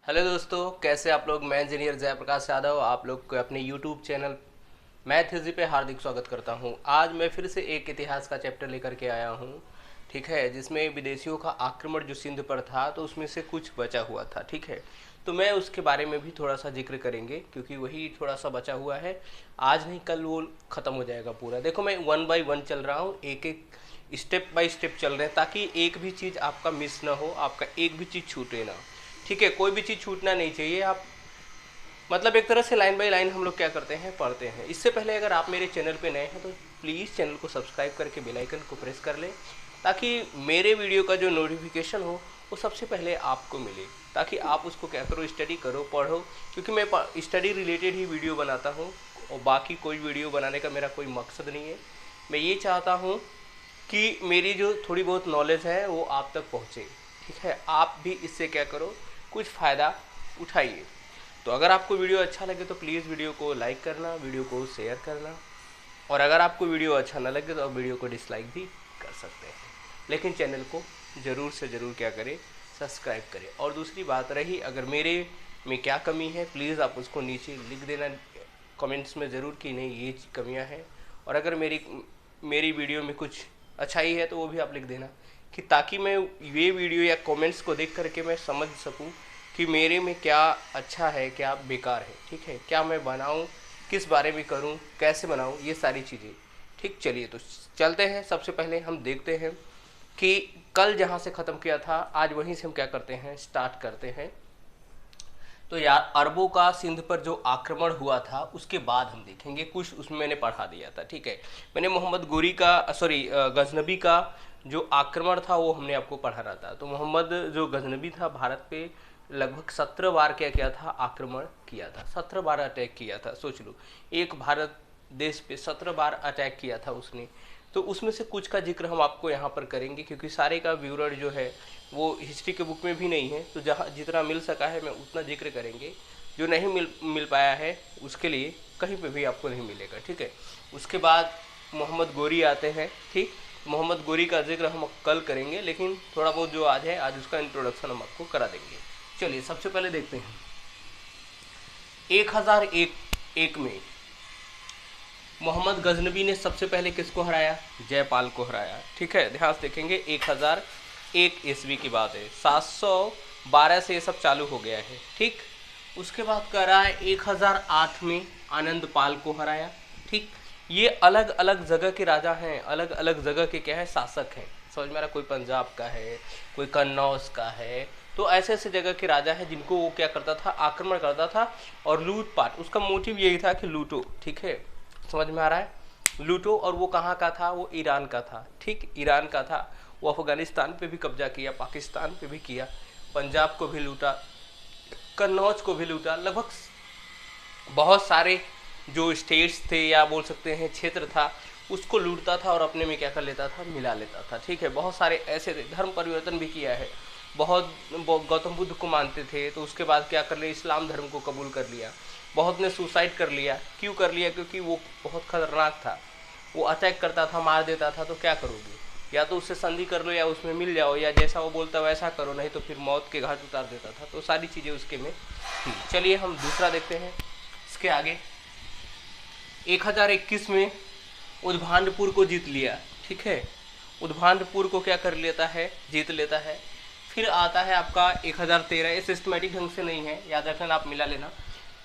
Hello दोस्तों, कैसे आप लोग। मैं इंजीनियर जयप्रकाश यादव आप लोग को अपने यूट्यूब चैनल मैथ इजी पे हार्दिक स्वागत करता हूं। आज मैं फिर से एक इतिहास का चैप्टर लेकर के आया हूं, ठीक है, जिसमें विदेशियों का आक्रमण जो सिंध पर था तो उसमें से कुछ बचा हुआ था, ठीक है। तो मैं उसके बारे में भी थोड़ा सा जिक्र करेंगे क्योंकि वही थोड़ा सा बचा हुआ है। आज नहीं कल वो ख़त्म हो जाएगा पूरा। देखो मैं वन बाय वन चल रहा हूँ, एक एक स्टेप बाय स्टेप चल रहे हैं ताकि एक भी चीज़ आपका मिस ना हो, आपका एक भी चीज़ छूटे ना, ठीक है। कोई भी चीज़ छूटना नहीं चाहिए। आप मतलब एक तरह से लाइन बाय लाइन हम लोग क्या करते हैं, पढ़ते हैं। इससे पहले अगर आप मेरे चैनल पे नए हैं तो प्लीज़ चैनल को सब्सक्राइब करके बेल आइकन को प्रेस कर लें ताकि मेरे वीडियो का जो नोटिफिकेशन हो वो सबसे पहले आपको मिले, ताकि आप उसको क्या करो, स्टडी करो, पढ़ो। क्योंकि मैं स्टडी रिलेटेड ही वीडियो बनाता हूँ और बाकी कोई वीडियो बनाने का मेरा कोई मकसद नहीं है। मैं ये चाहता हूँ कि मेरी जो थोड़ी बहुत नॉलेज है वो आप तक पहुँचे, ठीक है। आप भी इससे क्या करो, कुछ फ़ायदा उठाइए। तो अगर आपको वीडियो अच्छा लगे तो प्लीज़ वीडियो को लाइक करना, वीडियो को शेयर करना, और अगर आपको वीडियो अच्छा ना लगे तो आप वीडियो को डिसलाइक भी कर सकते हैं। लेकिन चैनल को ज़रूर से ज़रूर क्या करें, सब्सक्राइब करें। और दूसरी बात रही, अगर मेरे में क्या कमी है प्लीज़ आप उसको नीचे लिख देना कमेंट्स में ज़रूर कि नहीं ये कमियां हैं। और अगर मेरी वीडियो में कुछ अच्छाई है तो वो भी आप लिख देना, कि ताकि मैं ये वीडियो या कमेंट्स को देख करके मैं समझ सकूं कि मेरे में क्या अच्छा है, क्या बेकार है, ठीक है। क्या मैं बनाऊं, किस बारे में करूं, कैसे बनाऊं, ये सारी चीज़ें, ठीक। चलिए तो चलते हैं। सबसे पहले हम देखते हैं कि कल जहां से ख़त्म किया था आज वहीं से हम क्या करते हैं, स्टार्ट करते हैं। तो यार अरबों का सिंध पर जो आक्रमण हुआ था उसके बाद हम देखेंगे, कुछ उसमें मैंने पढ़ा दिया था, ठीक है। मैंने मोहम्मद गोरी का गजनबी का जो आक्रमण था वो हमने आपको पढ़ाना था। तो मोहम्मद जो गजनबी था भारत पे लगभग 17 बार क्या किया था, आक्रमण किया था। 17 बार अटैक किया था, सोच लो। एक भारत देश पे 17 बार अटैक किया था उसने। तो उसमें से कुछ का जिक्र हम आपको यहाँ पर करेंगे क्योंकि सारे का विवरण जो है वो हिस्ट्री के बुक में भी नहीं है। तो जहाँ जितना मिल सका है मैं उतना जिक्र करेंगे। जो नहीं मिल पाया है उसके लिए कहीं पे भी आपको नहीं मिलेगा, ठीक है। उसके बाद मोहम्मद गोरी आते हैं, ठीक। मोहम्मद गोरी का जिक्र हम कल करेंगे, लेकिन थोड़ा बहुत जो आज है आज उसका इंट्रोडक्शन हम आपको करा देंगे। चलिए सबसे पहले देखते हैं 1001 में मोहम्मद गजनबी ने सबसे पहले किसको हराया, जयपाल को हराया, ठीक है। ध्यान से देखेंगे 1001 ईस्वी की बात है, 712 से ये सब चालू हो गया है, ठीक। उसके बाद कह रहा है 1008 में आनंद पाल को हराया, ठीक। ये अलग अलग जगह के राजा हैं, अलग अलग जगह के क्या है, शासक हैं, समझ में आ रहा। कोई पंजाब का है, कोई कन्नौज का है। तो ऐसे ऐसे जगह के राजा हैं जिनको वो क्या करता था, आक्रमण करता था और लूटपाट। उसका मोटिव यही था कि लूटो, ठीक है, समझ में आ रहा है, लूटो। और वो कहाँ का था, वो ईरान का था, ठीक, ईरान का था। वो अफगानिस्तान पे भी कब्जा किया, पाकिस्तान पे भी किया, पंजाब को भी लूटा, कन्नौज को भी लूटा। लगभग बहुत सारे जो स्टेट्स थे या बोल सकते हैं क्षेत्र था उसको लूटता था और अपने में क्या कर लेता था, मिला लेता था, ठीक है। बहुत सारे ऐसे थे, धर्म परिवर्तन भी किया है। बहुत गौतम बुद्ध को मानते थे तो उसके बाद क्या कर लिया, इस्लाम धर्म को कबूल कर लिया। बहुत ने सुसाइड कर लिया। क्यों कर लिया, क्योंकि वो बहुत खतरनाक था, वो अटैक करता था, मार देता था। तो क्या करोगे, या तो उससे संधि कर लो या उसमें मिल जाओ, या जैसा वो बोलता वैसा करो, नहीं तो फिर मौत के घाट उतार देता था। तो सारी चीज़ें उसके में थी। चलिए हम दूसरा देखते हैं इसके आगे। 1021 में उद्भांडपुर को जीत लिया, ठीक है। उद्भांडपुर को क्या कर लेता है, जीत लेता है। फिर आता है आपका 1013, ये सिस्टमेटिक ढंग से नहीं है, याद रखना, आप मिला लेना।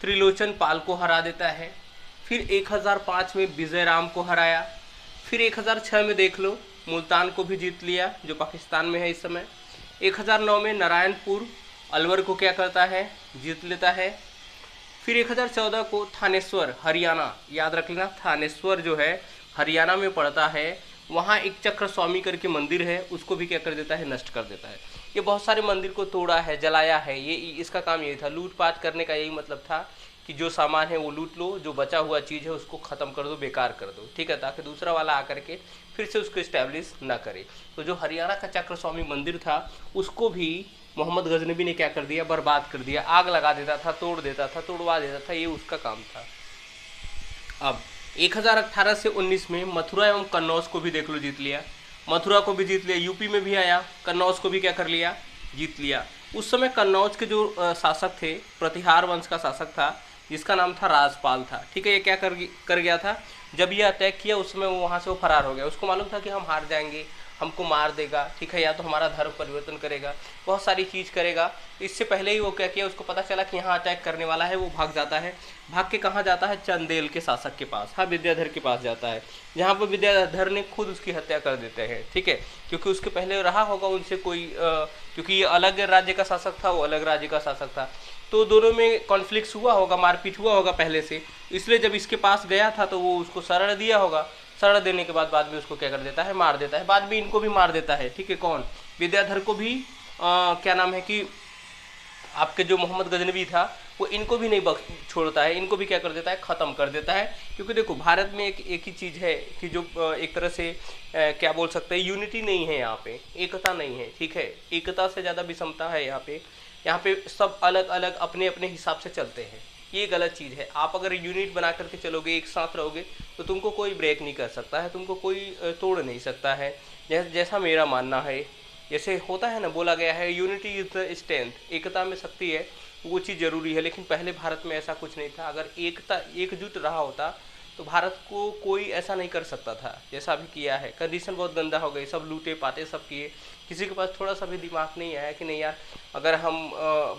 त्रिलोचन पाल को हरा देता है। फिर 1005 में विजयराम को हराया। फिर 1006 में देख लो मुल्तान को भी जीत लिया जो पाकिस्तान में है इस समय। 1009 में नारायणपुर अलवर को क्या करता है, जीत लेता है। फिर 1014 को थानेश्वर हरियाणा, याद रख लेना, थानेश्वर जो है हरियाणा में पड़ता है, वहाँ एक चक्र स्वामी करके मंदिर है, उसको भी क्या कर देता है, नष्ट कर देता है। ये बहुत सारे मंदिर को तोड़ा है, जलाया है। ये इसका काम यही था, लूटपाट करने का यही मतलब था कि जो सामान है वो लूट लो, जो बचा हुआ चीज़ है उसको ख़त्म कर दो, बेकार कर दो, ठीक है, ताकि दूसरा वाला आकर के फिर से उसको इस्टेब्लिश ना करे। तो जो हरियाणा का चक्र स्वामी मंदिर था उसको भी मोहम्मद गजनबी ने क्या कर दिया, बर्बाद कर दिया, आग लगा देता था, तोड़ देता था, तोड़वा देता था, ये उसका काम था। अब 1018 से 19 में मथुरा एवं कन्नौज को भी देख लो जीत लिया। मथुरा को भी जीत लिया, यूपी में भी आया, कन्नौज को भी क्या कर लिया, जीत लिया। उस समय कन्नौज के जो शासक थे, प्रतिहार वंश का शासक था जिसका नाम था राजपाल था, ठीक है। ये क्या कर गया था, जब ये अटैक किया उस समय वो वहाँ से वो फरार हो गया। उसको मालूम था कि हम हार जाएंगे, हमको मार देगा, ठीक है, या तो हमारा धर्म परिवर्तन करेगा, बहुत सारी चीज़ करेगा। इससे पहले ही वो क्या किया, उसको पता चला कि यहाँ अटैक करने वाला है, वो भाग जाता है। भाग के कहाँ जाता है, चंदेल के शासक के पास, हाँ, विद्याधर के पास जाता है, जहाँ पर विद्याधर ने खुद उसकी हत्या कर देते हैं, ठीक है, क्योंकि उसके पहले रहा होगा उनसे कोई क्योंकि ये अलग राज्य का शासक था, वो अलग राज्य का शासक था, तो दोनों में कॉन्फ्लिक्ट हुआ होगा, मारपीट हुआ होगा पहले से, इसलिए जब इसके पास गया था तो वो उसको शरण दिया होगा। शरण देने के बाद में उसको क्या कर देता है, मार देता है। बाद में इनको भी मार देता है, ठीक है, कौन, विद्याधर को भी क्या नाम है कि आपके जो मोहम्मद गजनवी था वो इनको भी नहीं छोड़ता है, इनको भी क्या कर देता है, ख़त्म कर देता है। क्योंकि देखो भारत में एक ही चीज़ है कि जो एक तरह से क्या बोल सकते हैं, यूनिटी नहीं है यहाँ पे, एकता नहीं है, ठीक है, एकता से ज़्यादा विषमता है यहाँ पे। यहाँ पे सब अलग अलग अपने अपने हिसाब से चलते हैं, ये गलत चीज़ है। आप अगर यूनिट बना करके चलोगे, एक साथ रहोगे, तो तुमको कोई ब्रेक नहीं कर सकता है, तुमको कोई तोड़ नहीं सकता है। जैसा मेरा मानना है, जैसे होता है ना, बोला गया है यूनिटी इज द स्ट्रेंथ, एकता में शक्ति है, वो चीज़ जरूरी है। लेकिन पहले भारत में ऐसा कुछ नहीं था। अगर एकता एकजुट रहा होता तो भारत को कोई ऐसा नहीं कर सकता था जैसा अभी किया है। कंडीशन बहुत गंदा हो गई, सब लूटे पाते, सब किए, किसी के पास थोड़ा सा भी दिमाग नहीं आया कि नहीं यार अगर हम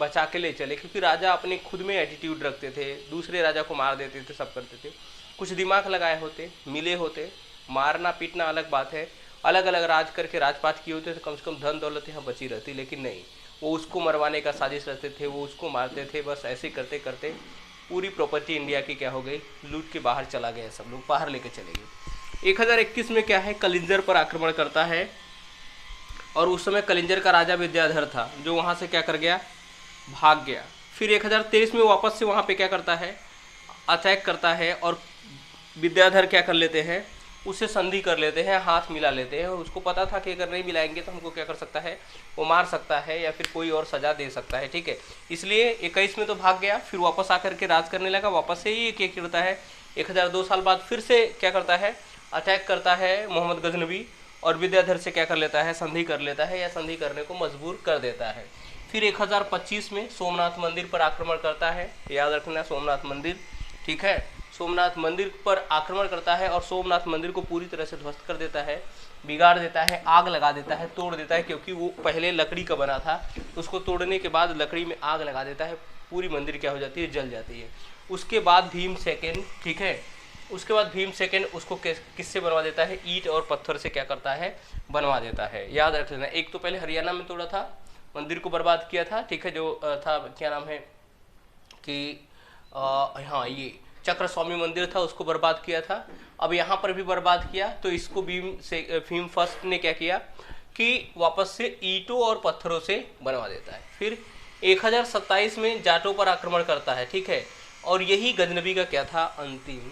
बचा के ले चले, क्योंकि राजा अपने खुद में एटीट्यूड रखते थे, दूसरे राजा को मार देते थे, सब करते थे। कुछ दिमाग लगाए होते, मिले होते, मारना पीटना अलग बात है, अलग अलग राज करके राजपाट किए होते तो कम से कम धन दौलत यहाँ बची रहती, लेकिन नहीं, वो उसको मरवाने का साजिश रचते थे, वो उसको मारते थे। बस ऐसे करते करते पूरी प्रॉपर्टी इंडिया की क्या हो गई, लूट के बाहर चला गया, सब लोग बाहर लेके चले गए। 1021 में क्या है, कलिंजर पर आक्रमण करता है, और उस समय कलिंजर का राजा विद्याधर था जो वहाँ से क्या कर गया, भाग गया। फिर 1023 में वापस से वहाँ पे क्या करता है, अटैक करता है, और विद्याधर क्या कर लेते हैं, उससे संधि कर लेते हैं, हाथ मिला लेते हैं। और उसको पता था कि अगर नहीं मिलाएंगे तो हमको क्या कर सकता है, वो मार सकता है या फिर कोई और सजा दे सकता है, ठीक है। इसलिए 21 में तो भाग गया, फिर वापस आकर के राज करने लगा। वापस से ही क्या करता है, 1002 साल बाद फिर से क्या करता है, अटैक करता है मोहम्मद गजनवी, और विद्याधर से क्या कर लेता है, संधि कर लेता है, या संधि करने को मजबूर कर देता है। फिर 1025 में सोमनाथ मंदिर पर आक्रमण करता है, याद रखना सोमनाथ मंदिर, ठीक है, सोमनाथ मंदिर पर आक्रमण करता है और सोमनाथ मंदिर को पूरी तरह से ध्वस्त कर देता है, बिगाड़ देता है, आग लगा देता है, तोड़ देता है, क्योंकि वो पहले लकड़ी का बना था। उसको तोड़ने के बाद लकड़ी में आग लगा देता है, पूरी मंदिर क्या हो जाती है, जल जाती है। उसके बाद भीम सेकंड, ठीक है, उसके बाद भीम सेकंड उसको किससे बनवा देता है, ईंट और पत्थर से क्या करता है, बनवा देता है। याद रख लेना, एक तो पहले हरियाणा में तोड़ा था, मंदिर को बर्बाद किया था, ठीक है, जो था क्या नाम है कि हाँ ये चक्र स्वामी मंदिर था, उसको बर्बाद किया था। अब यहाँ पर भी बर्बाद किया, तो इसको भीम फर्स्ट ने क्या किया कि वापस से ईंटों और पत्थरों से बनवा देता है। फिर 1027 में जाटों पर आक्रमण करता है, ठीक है, और यही गजनवी का क्या था, अंतिम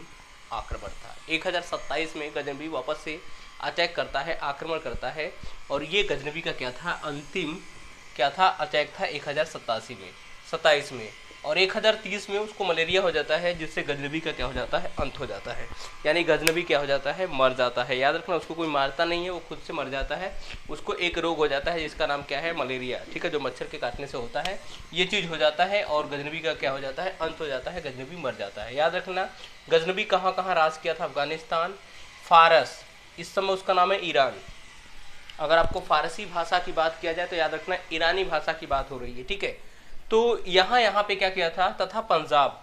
आक्रमण था। 1027 में गजनवी वापस से अटैक करता है, आक्रमण करता है, और ये गजनवी का क्या था, अंतिम क्या था, अटैक था 1027 में। और 1030 में उसको मलेरिया हो जाता है, जिससे गजनवी का क्या हो जाता है, अंत हो जाता है, यानी गजनवी क्या हो जाता है, मर जाता है। याद रखना, उसको कोई मारता नहीं है, वो खुद से मर जाता है। उसको एक रोग हो जाता है जिसका नाम क्या है, मलेरिया, ठीक है, जो मच्छर के काटने से होता है, ये चीज़ हो जाता है, और गजनवी का क्या हो जाता है, अंत हो जाता है, गजनवी मर जाता है। याद रखना, गजनवी कहाँ कहाँ राज किया था, अफगानिस्तान, फारस, इस समय उसका नाम है ईरान। अगर आपको फारसी भाषा की बात किया जाए तो याद रखना ईरानी भाषा की बात हो रही है, ठीक है। तो यहाँ पे क्या किया था, तथा पंजाब,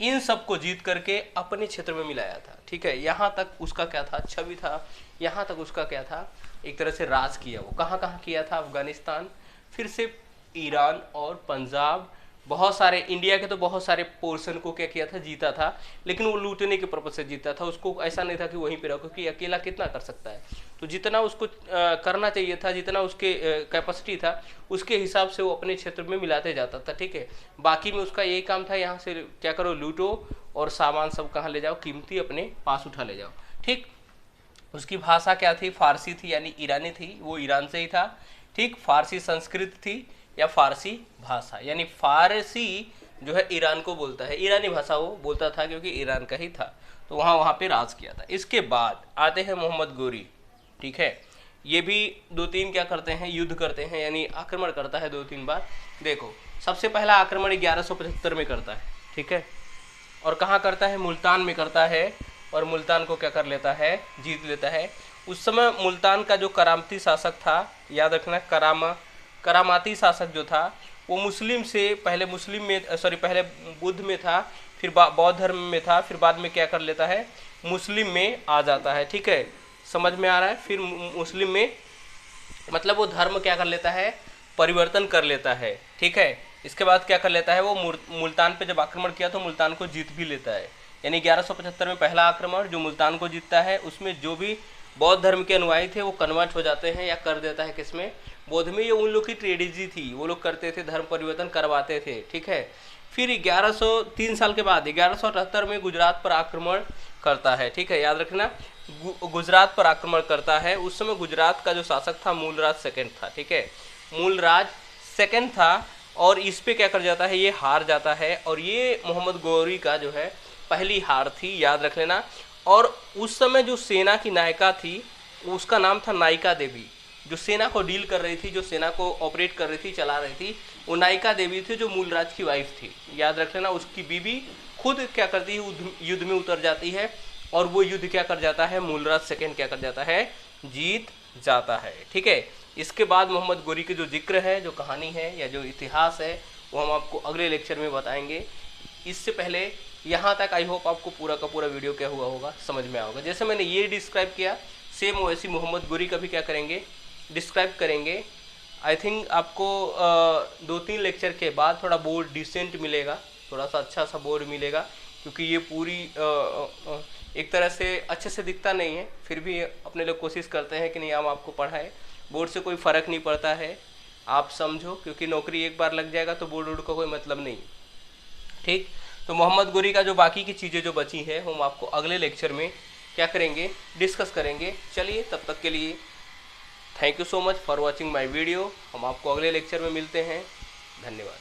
इन सब को जीत करके अपने क्षेत्र में मिलाया था, ठीक है। यहाँ तक उसका क्या था, छवि था, यहाँ तक उसका क्या था, एक तरह से राज किया। वो कहाँ कहाँ किया था, अफगानिस्तान, फिर से ईरान और पंजाब, बहुत सारे इंडिया के तो बहुत सारे पोर्शन को क्या किया था, जीता था, लेकिन वो लूटने के पर्पज से जीता था। उसको ऐसा नहीं था कि वहीं पे रखो, कि अकेला कितना कर सकता है, तो जितना उसको करना चाहिए था, जितना उसके कैपेसिटी था, उसके हिसाब से वो अपने क्षेत्र में मिलाते जाता था, ठीक है। बाकी में उसका यही काम था, यहाँ से क्या करो, लूटो और सामान सब कहाँ ले जाओ, कीमती अपने पास उठा ले जाओ, ठीक। उसकी भाषा क्या थी, फारसी थी, यानी ईरानी थी, वो ईरान से ही था, ठीक। फारसी संस्कृत थी या फारसी भाषा, यानी फारसी जो है ईरान को बोलता है, ईरानी भाषा वो बोलता था क्योंकि ईरान का ही था, तो वहाँ पे राज किया था। इसके बाद आते हैं मोहम्मद गोरी, ठीक है। ये भी 2-3 क्या करते हैं, युद्ध करते हैं, यानी आक्रमण करता है 2-3 बार। देखो सबसे पहला आक्रमण 1175 में करता है, ठीक है, और कहाँ करता है, मुल्तान में करता है, और मुल्तान को क्या कर लेता है, जीत लेता है। उस समय मुल्तान का जो करामती शासक था, याद रखना, करामाती शासक जो था वो मुस्लिम से पहले मुस्लिम में पहले बुद्ध में था, फिर बौद्ध धर्म में था, फिर बाद में क्या कर लेता है, मुस्लिम में आ जाता है, ठीक है, समझ में आ रहा है। फिर मुस्लिम में मतलब वो धर्म क्या कर लेता है, परिवर्तन कर लेता है, ठीक है। इसके बाद क्या कर लेता है, वो मुल्तान पे जब आक्रमण किया तो मुल्तान को जीत भी लेता है, यानी 1175 में पहला आक्रमण जो मुल्तान को जीतता है, उसमें जो भी बौद्ध धर्म के अनुयायी थे वो कन्वर्ट हो जाते हैं या कर देता है किसमें, बौद्ध में। ये उन लोग की ट्रेडिजी थी, वो लोग करते थे, धर्म परिवर्तन करवाते थे, ठीक है। फिर 1103 साल के बाद 1178 में गुजरात पर आक्रमण करता है, ठीक है, याद रखना, गुजरात पर आक्रमण करता है। उस समय गुजरात का जो शासक था मूलराज सेकंड था, ठीक है, मूलराज सेकंड था, और इस पे क्या कर जाता है, ये हार जाता है, और ये मोहम्मद गौरी का जो है पहली हार थी, याद रख लेना। और उस समय जो सेना की नायिका थी उसका नाम था नायिका देवी, जो सेना को डील कर रही थी, जो सेना को ऑपरेट कर रही थी, चला रही थी, वो नायिका देवी थी, जो मूलराज की वाइफ थी, याद रख लेना। उसकी बीवी खुद क्या करती है, युद्ध में उतर जाती है, और वो युद्ध क्या कर जाता है, मूलराज सेकंड क्या कर जाता है, जीत जाता है, ठीक है। इसके बाद मोहम्मद गौरी के जो जिक्र है, जो कहानी है या जो इतिहास है, वो हम आपको अगले लेक्चर में बताएंगे। इससे पहले यहाँ तक आई होप आपको पूरा का पूरा वीडियो क्या हुआ होगा, समझ में आओगे। जैसे मैंने ये डिस्क्राइब किया, सेम वैसी मोहम्मद गौरी का भी क्या करेंगे, डिस्क्राइब करेंगे। आई थिंक आपको 2-3 लेक्चर के बाद थोड़ा बोर्ड डिसेंट मिलेगा, थोड़ा सा अच्छा सा बोर्ड मिलेगा, क्योंकि ये पूरी एक तरह से अच्छे से दिखता नहीं है, फिर भी अपने लोग कोशिश करते हैं कि नहीं हम आपको पढ़ाएं। बोर्ड से कोई फ़र्क नहीं पड़ता है, आप समझो, क्योंकि नौकरी एक बार लग जाएगा तो बोर्ड का कोई मतलब नहीं, ठीक। तो मोहम्मद गौरी का जो बाकी की चीज़ें जो बची है हम आपको अगले लेक्चर में क्या करेंगे, डिस्कस करेंगे। चलिए तब तक के लिए thank you so much for watching my video. हम आपको अगले लेक्चर में मिलते हैं, धन्यवाद।